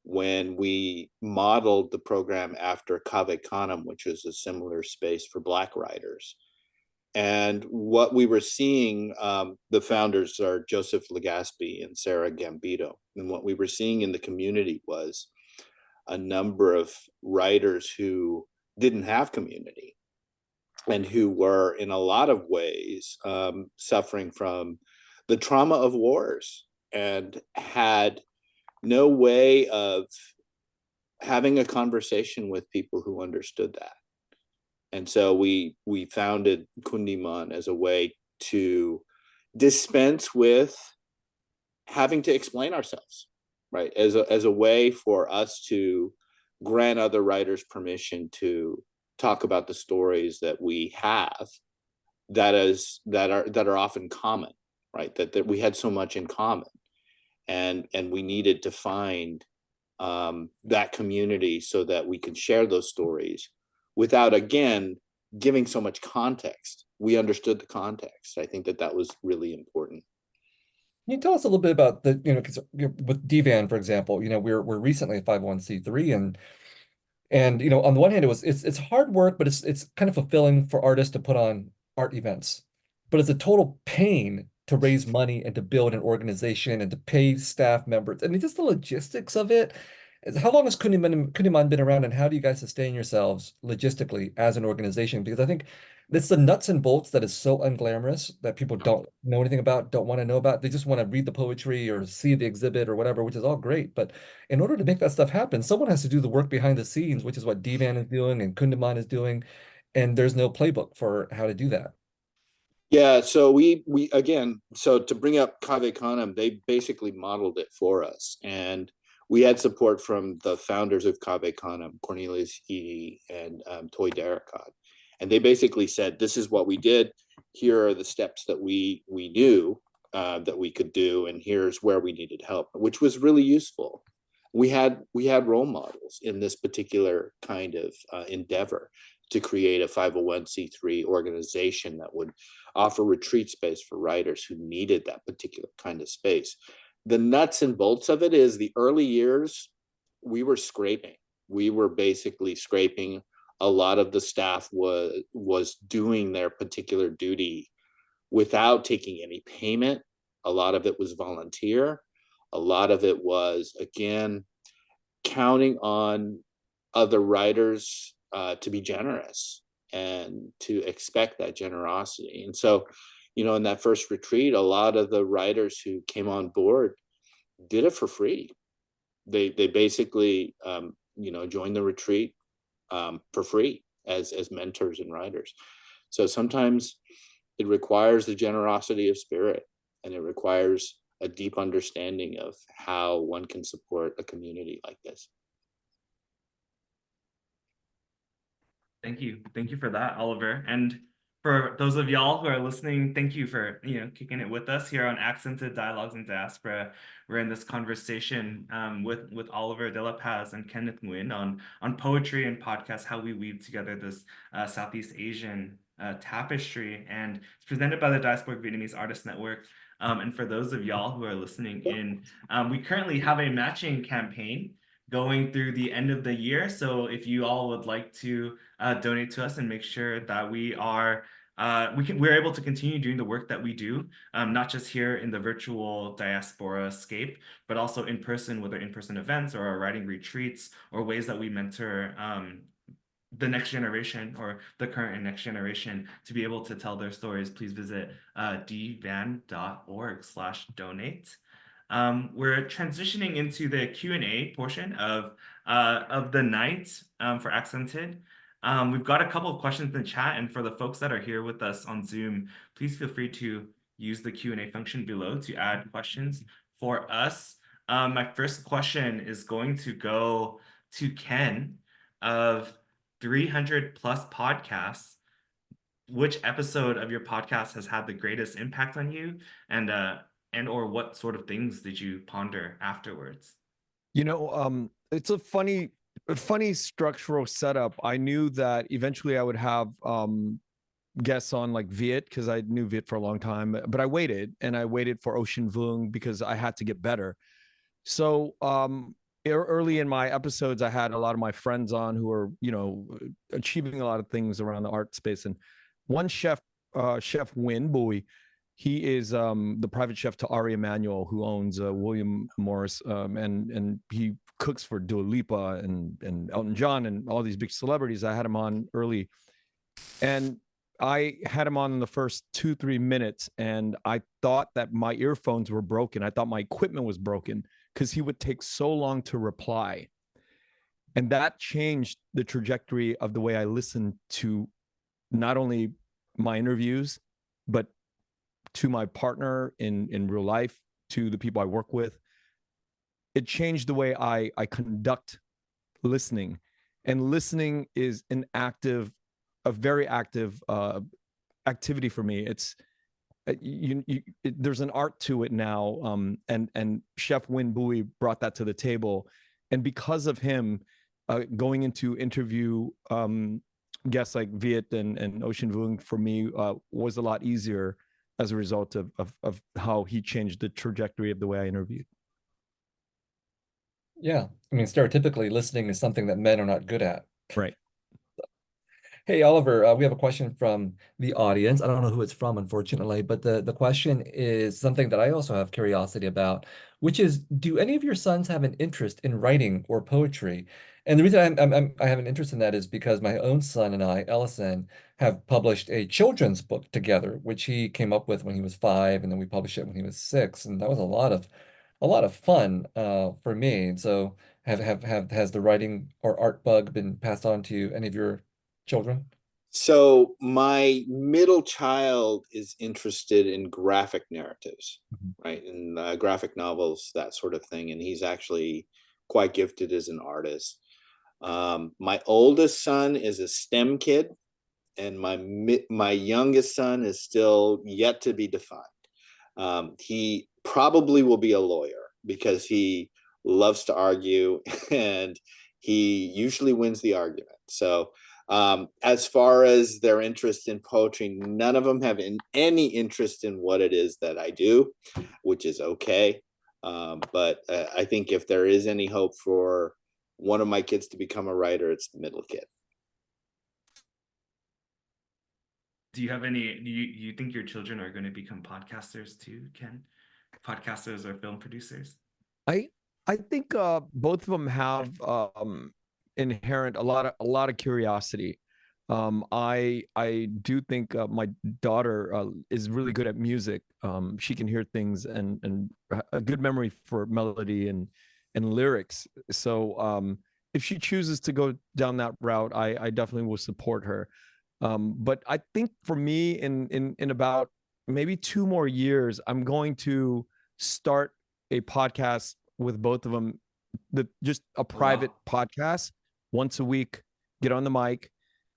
when we modeled the program after Cave Canem, which is a similar space for Black writers. And what we were seeing, the founders are Joseph Legaspi and Sarah Gambito. And what we were seeing in the community was a number of writers who didn't have community and who were in a lot of ways suffering from the trauma of wars and had no way of having a conversation with people who understood that. And so we founded Kundiman as a way to dispense with having to explain ourselves, right? As a way for us to grant other writers permission to talk about the stories that we have that are often common, right? That we had so much in common, and we needed to find that community so that we could share those stories without, again, giving so much context. We understood the context. I think that was really important. Can you tell us a little bit about the, you know, because with DVAN, for example, you know, we're recently a 501c3, and you know, on the one hand, it's hard work, but it's kind of fulfilling for artists to put on art events. But it's a total pain to raise money and to build an organization and to pay staff members. I mean, just the logistics of it. How long has Kundiman been around, and how do you guys sustain yourselves logistically as an organization? Because I think It's the nuts and bolts that is so unglamorous that people don't know anything about, don't want to know about. They just want to read the poetry or see the exhibit or whatever, which is all great. But in order to make that stuff happen, someone has to do the work behind the scenes, which is what DVAN is doing and Kundiman is doing. And there's no playbook for how to do that. Yeah, so we again, so to bring up Cave Canem, they basically modeled it for us, and we had support from the founders of Cave Canem, Cornelius Eady and Toy Darracott, and they basically said, "This is what we did. Here are the steps that we knew that we could do, and here's where we needed help," which was really useful. We had role models in this particular kind of endeavor to create a 501c3 organization that would offer retreat space for writers who needed that particular kind of space. The nuts and bolts of it is the early years, we were scraping. We were basically scraping. A lot of the staff was doing their particular duty without taking any payment. A lot of it was volunteer. A lot of it was, again, counting on other writers to be generous and to expect that generosity. And so, you know, in that first retreat, a lot of the writers who came on board did it for free. They basically, you know, joined the retreat for free as mentors and writers. So sometimes it requires the generosity of spirit, and it requires a deep understanding of how one can support a community like this. Thank you. Thank you for that, Oliver. And for those of y'all who are listening, thank you for, kicking it with us here on Accented Dialogues in Diaspora. We're in this conversation with Oliver de la Paz and Kenneth Nguyen on poetry and podcast, how we weave together this Southeast Asian tapestry. And it's presented by the Diaspora Vietnamese Artists Network. And for those of y'all who are listening in, we currently have a matching campaign going through the end of the year. So if you all would like to donate to us and make sure that we're able to continue doing the work that we do, not just here in the virtual diaspora scape, but also in person, whether in-person events or our writing retreats or ways that we mentor the next generation or the current and next generation to be able to tell their stories. Please visit dvan.org/donate. We're transitioning into the Q&A portion of the night for Accented. We've got a couple of questions in the chat, and for the folks that are here with us on Zoom, please feel free to use the Q&A function below to add questions for us. My first question is going to go to Ken. Of 300 plus podcasts, which episode of your podcast has had the greatest impact on you, and or what sort of things did you ponder afterwards? You know, it's a funny structural setup. I knew that eventually I would have guests on like Viet, because I knew Viet for a long time, but I waited for Ocean Vuong because I had to get better. So early in my episodes, I had a lot of my friends on who are, achieving a lot of things around the art space. And one chef, Chef Nguyen Bui, he is the private chef to Ari Emanuel, who owns William Morris, and he cooks for Dua Lipa and Elton John and all these big celebrities. I had him on early, and I had him on in the first 2-3 minutes, and I thought that my earphones were broken. I thought my equipment was broken because he would take so long to reply. And that changed the trajectory of the way I listened to not only my interviews, but to my partner in real life, to the people I work with. It changed the way I conduct listening. And listening is a very active activity for me. It's there's an art to it now, and Chef Nguyen Bui brought that to the table, and because of him, going into interview guests like Viet and Ocean Vuong for me was a lot easier as a result of how he changed the trajectory of the way I interviewed. Yeah, I mean, stereotypically, listening is something that men are not good at. Right. Hey, Oliver, we have a question from the audience. I don't know who it's from, unfortunately, but the question is something that I also have curiosity about, which is, do any of your sons have an interest in writing or poetry? And the reason I have an interest in that is because my own son and I, Ellison, have published a children's book together, which he came up with when he was 5, and then we published it when he was 6, and that was a lot of fun for me. And so, has the writing or art bug been passed on to any of your children? So my middle child is interested in graphic narratives, Mhm. right? In graphic novels, that sort of thing. And he's actually quite gifted as an artist. My oldest son is a STEM kid, and my youngest son is still yet to be defined. He probably will be a lawyer because he loves to argue and he usually wins the argument. So, as far as their interest in poetry, none of them have any interest in what it is that I do, which is okay. But I think if there is any hope for one of my kids to become a writer, it's the middle kid. Do you have any, do you think your children are going to become podcasters too, Ken? Podcasters or film producers? I I think both of them have inherent a lot of curiosity. I do think my daughter is really good at music. She can hear things and a good memory for melody and lyrics. So if she chooses to go down that route, I definitely will support her. But I think for me, in about maybe 2 more years, I'm going to start a podcast with both of them, just a private podcast once a week, get on the mic,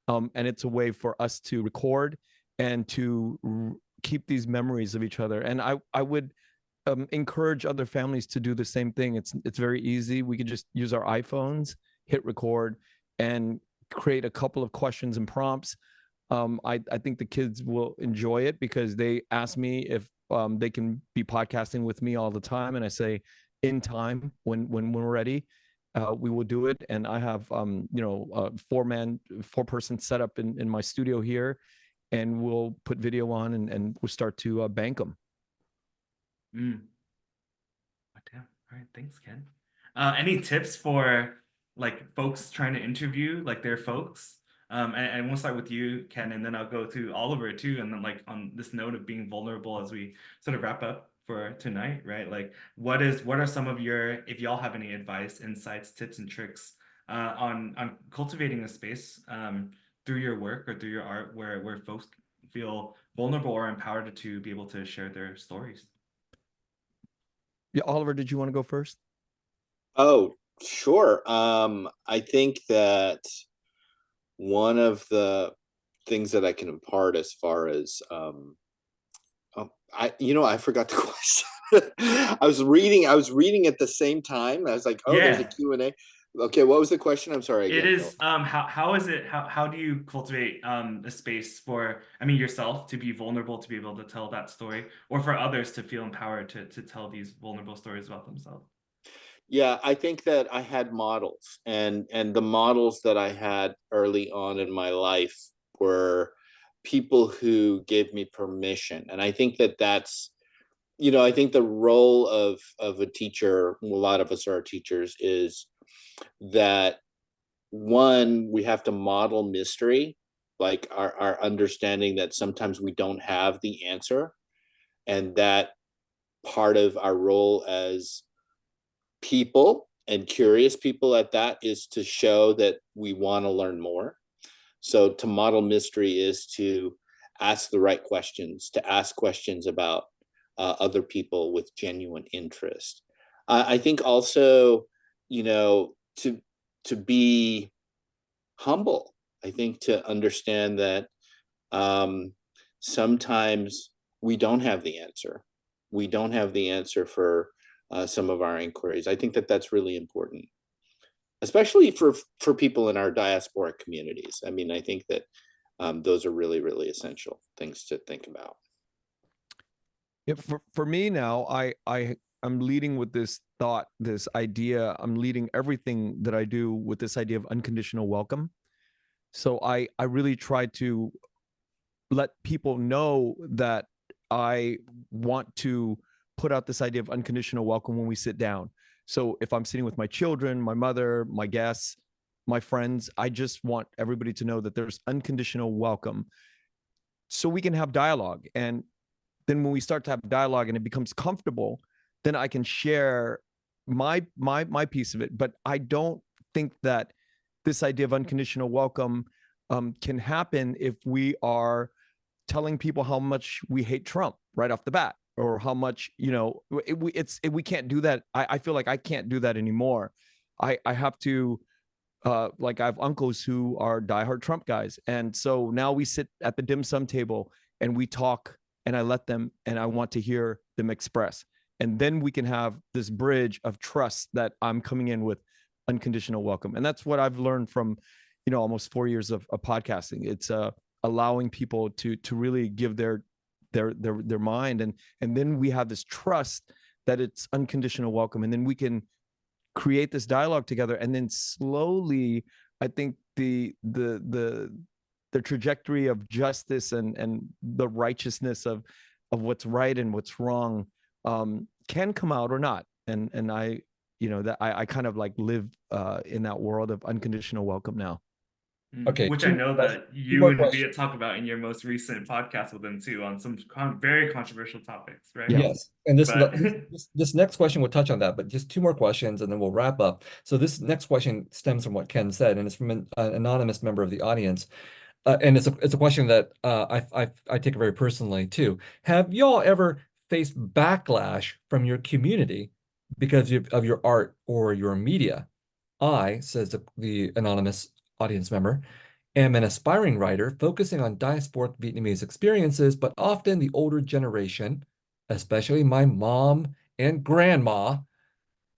and it's a way for us to record and to keep these memories of each other. And I would encourage other families to do the same thing. It's very easy. We could just use our iPhones, hit record, and create a couple of questions and prompts. I think the kids will enjoy it because they ask me if they can be podcasting with me all the time, and I say, in time, when we're ready, we will do it. And I have a 4-person setup in my studio here, and we'll put video on and we'll start to bank them. Oh, damn. All right, thanks, Ken. Any tips for like folks trying to interview like their folks? And we'll start with you, Ken, and then I'll go to Oliver too. And then like on this note of being vulnerable as we sort of wrap up for tonight, right? Like what are some of your, if y'all have any advice, insights, tips, and tricks on cultivating a space through your work or through your art where folks feel vulnerable or empowered to be able to share their stories? Yeah, Oliver, did you want to go first? Oh, sure. I think that one of the things that I can impart as far as I forgot the question. I was reading at the same time. I was like, oh, there's a Q&A. Okay, what was the question? I'm sorry again. It is how is it how do you cultivate a space for, I mean, yourself to be vulnerable, to be able to tell that story, or for others to feel empowered to tell these vulnerable stories about themselves? Yeah, I think that I had models, and the models that I had early on in my life were people who gave me permission. And I think that that's, I think the role of a teacher, a lot of us are teachers, is that one, we have to model mystery, like our understanding that sometimes we don't have the answer, and that part of our role as people, and curious people at that, is to show that we want to learn more. So to model mystery is to ask the right questions, to ask questions about other people with genuine interest. I think also, to be humble. I think to understand that sometimes we don't have the answer. We don't have the answer for some of our inquiries. I think that that's really important, especially for people in our diasporic communities. I mean, I think that those are really, really essential things to think about. Yeah, for me now, I'm leading with this thought, this idea. I'm leading everything that I do with this idea of unconditional welcome. So I really try to let people know that I want to put out this idea of unconditional welcome when we sit down. So if I'm sitting with my children, my mother, my guests, my friends. I just want everybody to know that there's unconditional welcome, so we can have dialogue. And then when we start to have dialogue and it becomes comfortable, then I can share my piece of it. But I don't think that this idea of unconditional welcome can happen if we are telling people how much we hate Trump right off the bat, or how much, we can't do that. I feel like I can't do that anymore. I have to, like, I have uncles who are diehard Trump guys. And so now we sit at the dim sum table and we talk, and I let them, and I want to hear them express. And then we can have this bridge of trust that I'm coming in with unconditional welcome. And that's what I've learned from, almost 4 years of podcasting. It's allowing people to really give their mind. And then we have this trust that it's unconditional welcome. And then we can create this dialogue together. And then slowly, I think the trajectory of justice and the righteousness of what's right and what's wrong can come out or not. And I, that I kind of like live in that world of unconditional welcome now. Okay, which I know that you more and questions. Viet talk about in your most recent podcast with them too, on some very controversial topics, right? Yeah. Yes, and But this next question will touch on that, but just two more questions and then we'll wrap up. So this next question stems from what Ken said, and it's from an anonymous member of the audience, and it's a question that I take it very personally too. Have y'all ever faced backlash from your community because of your art or your media? I, says the anonymous audience member, am an aspiring writer focusing on diasporic Vietnamese experiences, but often the older generation, especially my mom and grandma,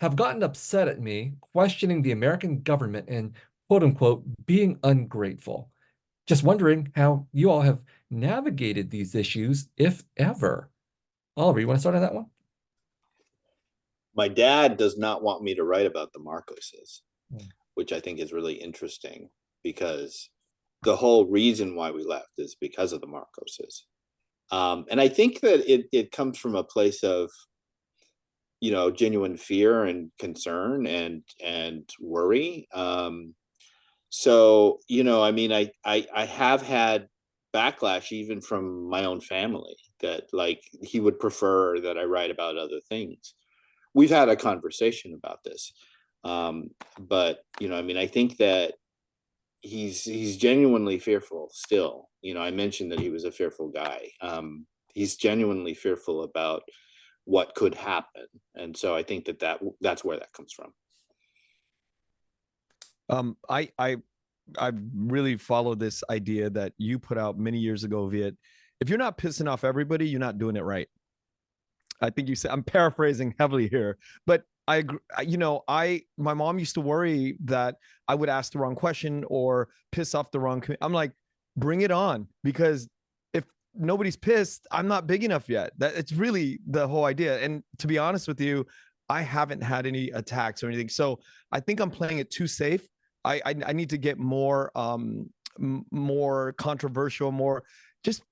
have gotten upset at me, questioning the American government and quote unquote being ungrateful. Just wondering how you all have navigated these issues, if ever. Oliver, you want to start on that one? My dad does not want me to write about the Marcoses, which I think is really interesting, because the whole reason why we left is because of the Marcoses. And I think that it comes from a place of, genuine fear and concern and worry. So, I have had backlash even from my own family, that like he would prefer that I write about other things. We've had a conversation about this. But, I think that he's genuinely fearful still. I mentioned that he was a fearful guy. He's genuinely fearful about what could happen. And so I think that's where that comes from. I really follow this idea that you put out many years ago, Viet. If you're not pissing off everybody, you're not doing it right. I think you said, I'm paraphrasing heavily here, but I agree. My mom used to worry that I would ask the wrong question or piss off the wrong. I'm like, bring it on, because if nobody's pissed, I'm not big enough yet. It's really the whole idea. And to be honest with you, I haven't had any attacks or anything. So I think I'm playing it too safe. I need to get more controversial, more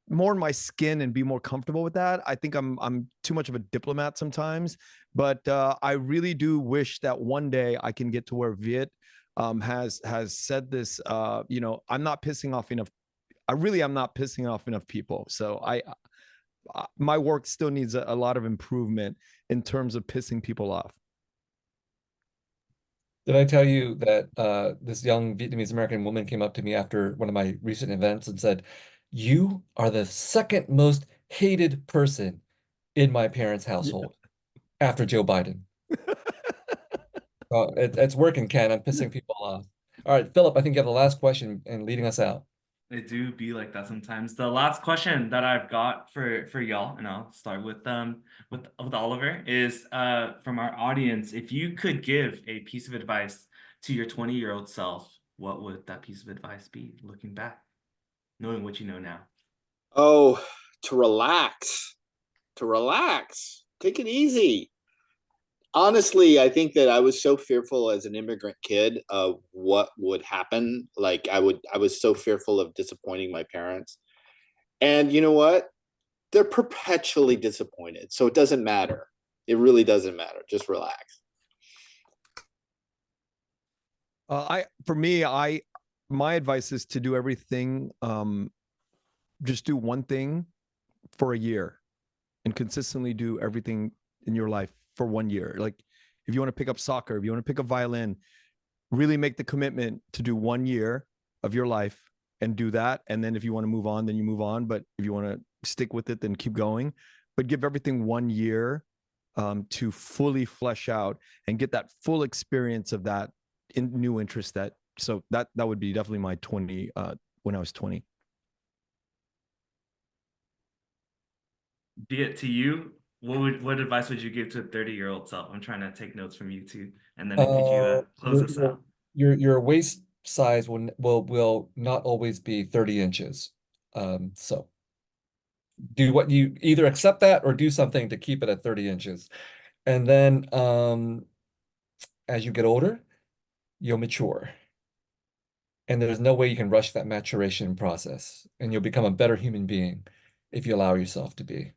in my skin and be more comfortable with that. I think I'm too much of a diplomat sometimes, but I really do wish that one day I can get to where Viet has said this. I'm not pissing off enough. I'm not pissing off enough people. So my work still needs a lot of improvement in terms of pissing people off. Did I tell you that this young Vietnamese American woman came up to me after one of my recent events and said, "You are the second most hated person in my parents' household after Joe Biden." It's working, Ken. I'm pissing people off. All right, Philip, I think you have the last question and leading us out. It do be like that sometimes. The last question that I've got for y'all, and I'll start with Oliver, is from our audience. If you could give a piece of advice to your 20-year-old self, what would that piece of advice be, looking back, knowing what you know now? Oh, to relax. Take it easy. Honestly, I think that I was so fearful as an immigrant kid of what would happen. Like I was so fearful of disappointing my parents. And you know what? They're perpetually disappointed. So it doesn't matter. It really doesn't matter. Just relax. For me, my advice is to do everything. Just do one thing for a year, and consistently do everything in your life for 1 year. Like if you want to pick up soccer, if you want to pick up violin, really make the commitment to do 1 year of your life and do that. And then if you want to move on, then you move on. But if you want to stick with it, then keep going. But give everything 1 year to fully flesh out and get that full experience of that new interest. So that would be definitely my 20 when I was 20. Viet, to you, what advice would you give to a 30-year-old self? I'm trying to take notes from you too. And then could you close Your us out? your waist size will not always be 30 inches. So do what you either accept that or do something to keep it at 30 inches. And then as you get older, you'll mature. And there's no way you can rush that maturation process. And you'll become a better human being if you allow yourself to be.